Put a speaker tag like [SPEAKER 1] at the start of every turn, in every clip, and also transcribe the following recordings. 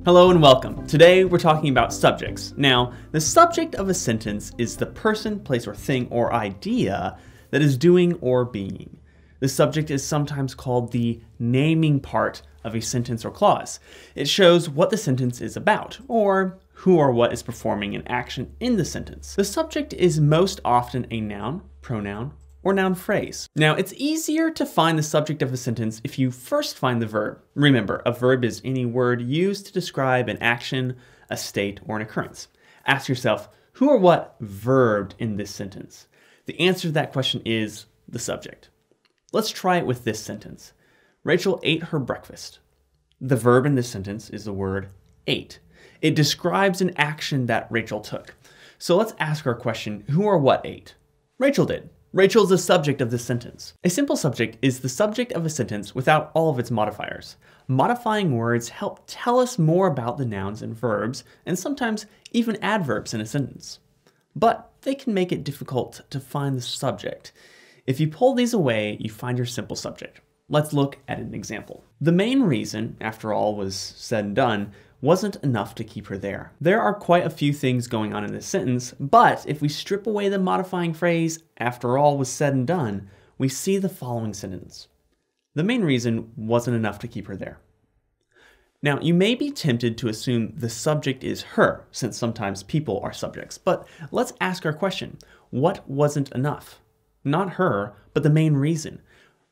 [SPEAKER 1] Hello and welcome. Today we're talking about subjects. Now, the subject of a sentence is the person, place, or thing or idea that is doing or being. The subject is sometimes called the naming part of a sentence or clause. It shows what the sentence is about, or who or what is performing an action in the sentence. The subject is most often a noun, pronoun, or noun phrase. Now, it's easier to find the subject of a sentence if you first find the verb. Remember, a verb is any word used to describe an action, a state, or an occurrence. Ask yourself, who or what verbed in this sentence? The answer to that question is the subject. Let's try it with this sentence. Rachel ate her breakfast. The verb in this sentence is the word ate. It describes an action that Rachel took. So let's ask our question, who or what ate? Rachel did. Rachel is the subject of this sentence. A simple subject is the subject of a sentence without all of its modifiers. Modifying words help tell us more about the nouns and verbs, and sometimes even adverbs in a sentence. But they can make it difficult to find the subject. If you pull these away, you find your simple subject. Let's look at an example. The main reason, after all was said and done, wasn't enough to keep her there. There are quite a few things going on in this sentence, but if we strip away the modifying phrase, after all was said and done, we see the following sentence. The main reason wasn't enough to keep her there. Now, you may be tempted to assume the subject is her, since sometimes people are subjects, but let's ask our question. What wasn't enough? Not her, but the main reason.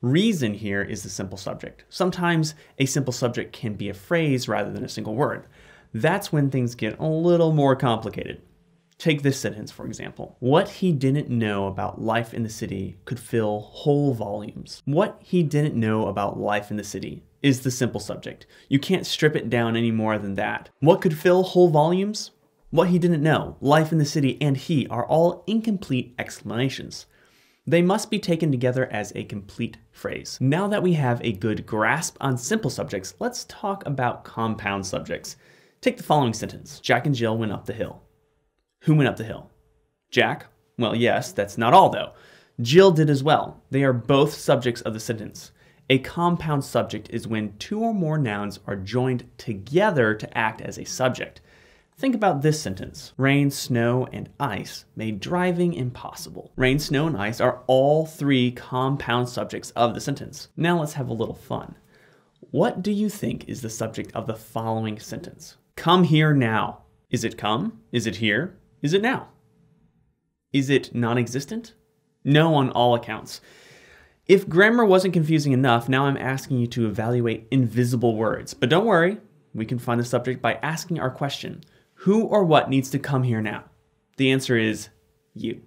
[SPEAKER 1] Reason here is the simple subject. Sometimes a simple subject can be a phrase rather than a single word. That's when things get a little more complicated. Take this sentence, for example. What he didn't know about life in the city could fill whole volumes. What he didn't know about life in the city is the simple subject. You can't strip it down any more than that. What could fill whole volumes? What he didn't know, life in the city, and he are all incomplete explanations. They must be taken together as a complete phrase. Now that we have a good grasp on simple subjects, let's talk about compound subjects. Take the following sentence. Jack and Jill went up the hill. Who went up the hill? Jack? Well, yes, that's not all though. Jill did as well. They are both subjects of the sentence. A compound subject is when two or more nouns are joined together to act as a subject. Think about this sentence. Rain, snow, and ice made driving impossible. Rain, snow, and ice are all three compound subjects of the sentence. Now let's have a little fun. What do you think is the subject of the following sentence? Come here now. Is it come? Is it here? Is it now? Is it non-existent? No on all accounts. If grammar wasn't confusing enough, now I'm asking you to evaluate invisible words. But don't worry, we can find the subject by asking our question. Who or what needs to come here now? The answer is you.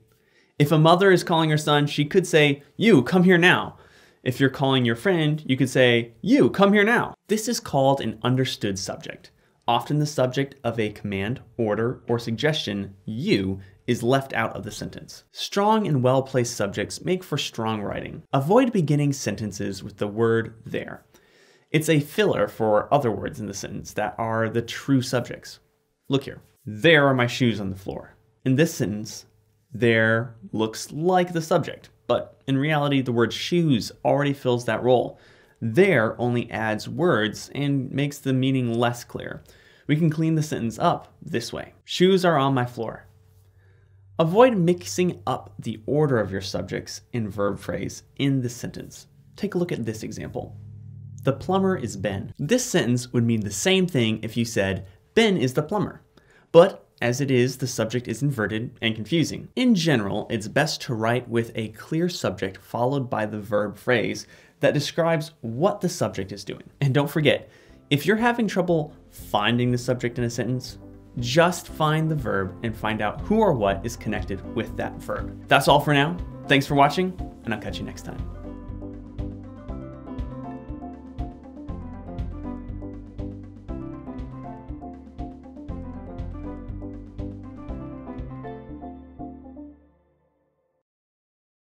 [SPEAKER 1] If a mother is calling her son, she could say, you, come here now. If you're calling your friend, you could say, you, come here now. This is called an understood subject. Often the subject of a command, order, or suggestion, you, is left out of the sentence. Strong and well-placed subjects make for strong writing. Avoid beginning sentences with the word there. It's a filler for other words in the sentence that are the true subjects. Look here. There are my shoes on the floor. In this sentence, there looks like the subject, but in reality, the word shoes already fills that role. There only adds words and makes the meaning less clear. We can clean the sentence up this way. Shoes are on my floor. Avoid mixing up the order of your subjects and verb phrase in this sentence. Take a look at this example. The plumber is Ben. This sentence would mean the same thing if you said, Ben is the plumber. But as it is, the subject is inverted and confusing. In general, it's best to write with a clear subject followed by the verb phrase that describes what the subject is doing. And don't forget, if you're having trouble finding the subject in a sentence, just find the verb and find out who or what is connected with that verb. That's all for now. Thanks for watching, and I'll catch you next time.